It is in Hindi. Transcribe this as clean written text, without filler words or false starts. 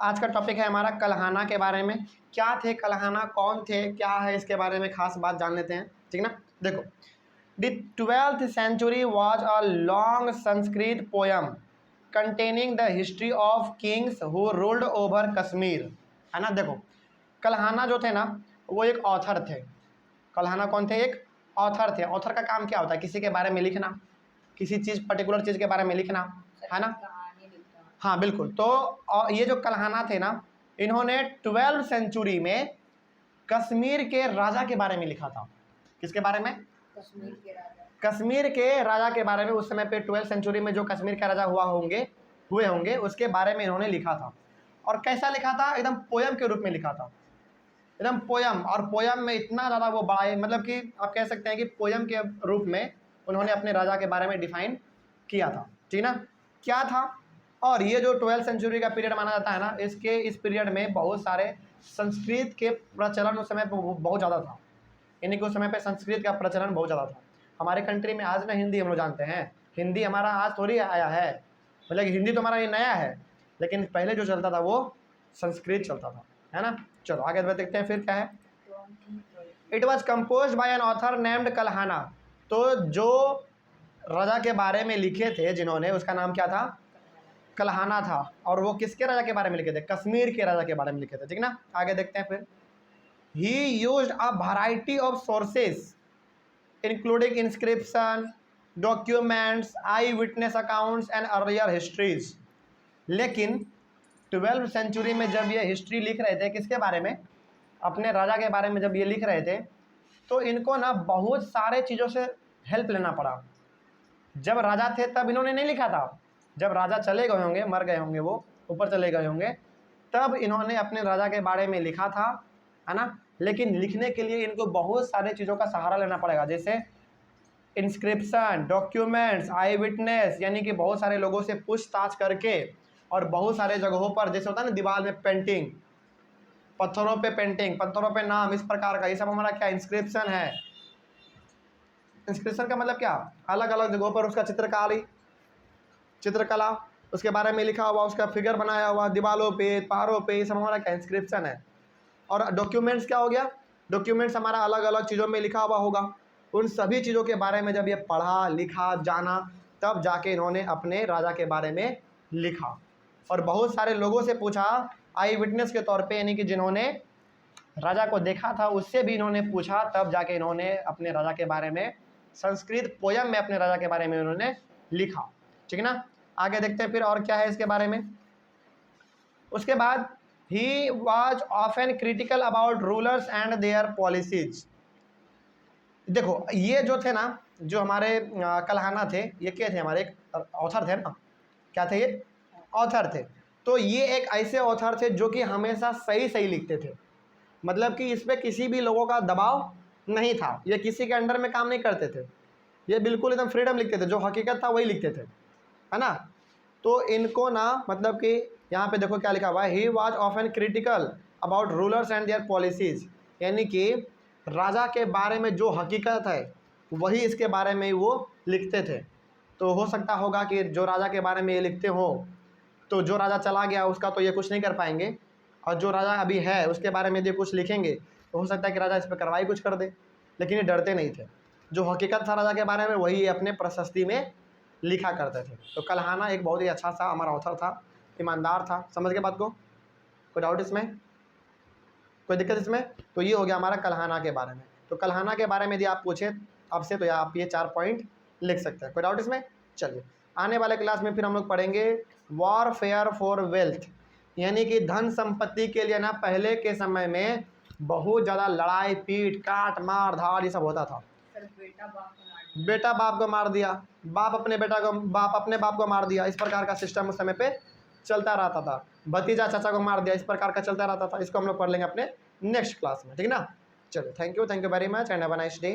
आज का टॉपिक है हमारा कल्हाना के बारे में। क्या थे कल्हाना, कौन थे, क्या है, इसके बारे में खास बात जान लेते हैं। ठीक ना। देखो, the 12th century was a long Sanskrit poem containing the history of kings who ruled over Kashmir, है ना। देखो, कल्हाना जो थे ना, वो एक ऑथर थे। कल्हाना कौन थे? एक ऑथर थे। ऑथर का काम क्या होता है? किसी के बारे में लिखना, किसी चीज़, पर्टिकुलर चीज़ के बारे में लिखना, है ना। हाँ बिल्कुल। तो ये जो कल्हाना थे ना, इन्होंने 12th सेंचुरी में कश्मीर के राजा के बारे में लिखा था। किसके बारे में? कश्मीर के राजा। कश्मीर के राजा के बारे में। उस समय पे 12th सेंचुरी में जो कश्मीर का राजा हुए होंगे उसके बारे में इन्होंने लिखा था। और कैसा लिखा था? एकदम पोयम के रूप में लिखा था, एकदम पोयम। और पोयम में इतना ज़्यादा वो बड़ा है, मतलब कि आप कह सकते हैं कि पोयम के रूप में उन्होंने अपने राजा के बारे में डिफाइन किया था। ठीक ना। क्या था? और ये जो 12th सेंचुरी का पीरियड माना जाता है ना, इस पीरियड में बहुत सारे संस्कृत के प्रचलन उस समय पर बहुत ज़्यादा था। यानी कि उस समय पे संस्कृत का प्रचलन बहुत ज़्यादा था। हमारे कंट्री में आज ना हिंदी हम लोग जानते हैं, हिंदी हमारा आज थोड़ी आया है, मतलब हिंदी तो हमारा ये नया है, लेकिन पहले जो चलता था वो संस्कृत चलता था, है ना। चलो आगे देखते हैं फिर क्या है। It was compose bye an author named Kalhana. तो जो राजा के बारे में लिखे थे जिन्होंने, उसका नाम क्या था? कल्हाना था। और वो किसके राजा के बारे में लिखे थे? कश्मीर के राजा के बारे में लिखे थे। ठीक ना। आगे देखते हैं फिर। He used a variety of sources, including inscription, documents, eyewitness accounts and earlier histories. लेकिन 12th सेंचुरी में जब ये हिस्ट्री लिख रहे थे, किसके बारे में? अपने राजा के बारे में जब ये लिख रहे थे, तो इनको ना बहुत सारे चीज़ों से हेल्प लेना पड़ा। जब राजा थे तब इन्होंने नहीं लिखा था, जब राजा चले गए होंगे, मर गए होंगे, वो ऊपर चले गए होंगे, तब इन्होंने अपने राजा के बारे में लिखा था, है ना। लेकिन लिखने के लिए इनको बहुत सारे चीज़ों का सहारा लेना पड़ेगा, जैसे इंस्क्रिप्शन, डॉक्यूमेंट्स, आई विटनेस, यानी कि बहुत सारे लोगों से पूछताछ करके, और बहुत सारे जगहों पर, जैसे होता है ना दीवार में पेंटिंग, पत्थरों पे पेंटिंग, पत्थरों पे नाम, इस प्रकार का, ये सब हमारा क्या इंस्क्रिप्शन है। इंस्क्रिप्शन का मतलब क्या? अलग अलग जगहों पर उसका चित्रकला, उसके बारे में लिखा हुआ, उसका फिगर बनाया हुआ दीवारों पे, पहाड़ों पे, ये सब हमारा क्या इंस्क्रिप्शन है। और डॉक्यूमेंट्स क्या हो गया? डॉक्यूमेंट्स हमारा अलग अलग चीज़ों में लिखा हुआ होगा। उन सभी चीज़ों के बारे में जब ये पढ़ा, लिखा, जाना, तब जाके इन्होंने अपने राजा के बारे में लिखा। और बहुत सारे लोगों से पूछा, आई विटनेस के तौर पे, यानी कि जिन्होंने राजा को देखा था उससे भी इन्होंने पूछा, तब जाके इन्होंने अपने राजा के बारे में संस्कृत पोयम में अपने राजा के बारे में इन्होंने लिखा। ठीक है ना। आगे देखते हैं फिर और क्या है इसके बारे में। उसके बाद he was often critical about rulers and there policies. देखो, ये जो थे ना, जो हमारे कल्हाना थे, ये क्या थे? हमारे एक ऑथर थे ना। क्या थे ये? ऑथर थे। तो ये एक ऐसे ऑथर थे जो कि हमेशा सही सही लिखते थे, मतलब कि इस पर किसी भी लोगों का दबाव नहीं था, ये किसी के अंडर में काम नहीं करते थे, ये बिल्कुल एकदम फ्रीडम लिखते थे, जो हकीकत था वही लिखते थे, है ना। तो इनको ना, मतलब कि यहाँ पे देखो क्या लिखा हुआ है, he was often critical about rulers and there policies, यानी कि राजा के बारे में जो हकीकत है वही इसके बारे में वो लिखते थे। तो हो सकता होगा कि जो राजा के बारे में ये लिखते हो, तो जो राजा चला गया उसका तो ये कुछ नहीं कर पाएंगे, और जो राजा अभी है उसके बारे में यदि कुछ लिखेंगे तो हो सकता है कि राजा इस पर कार्रवाई कुछ कर दे। लेकिन ये डरते नहीं थे, जो हकीकत था राजा के बारे में वही ये अपने प्रशस्ति में लिखा करते थे। तो कल्हाना एक बहुत ही अच्छा सा हमारा ऑथर था, ईमानदार था। समझ के बात को? कोई डाउट इसमें, कोई दिक्कत इसमें? तो ये हो गया हमारा कल्हाना के बारे में। तो कल्हाना के बारे में यदि आप पूछे आपसे, तो आप ये 4 पॉइंट लिख सकते हैं। कोई डाउट इसमें? चलिए, आने वाले क्लास में फिर हम लोग पढ़ेंगे वॉरफेयर फॉर वेल्थ, यानी कि धन संपत्ति के लिए ना पहले के समय में बहुत ज़्यादा लड़ाई, पीट, काट, मार धाड़, ये सब होता था। बेटा बाप को मार दिया, बाप अपने बाप को मार दिया, इस प्रकार का सिस्टम उस समय पे चलता रहता था। भतीजा चाचा को मार दिया, इस प्रकार का चलता रहता था। इसको हम लोग पढ़ लेंगे अपने नेक्स्ट क्लास में। ठीक है ना। चलो, thank you very much and have a nice day.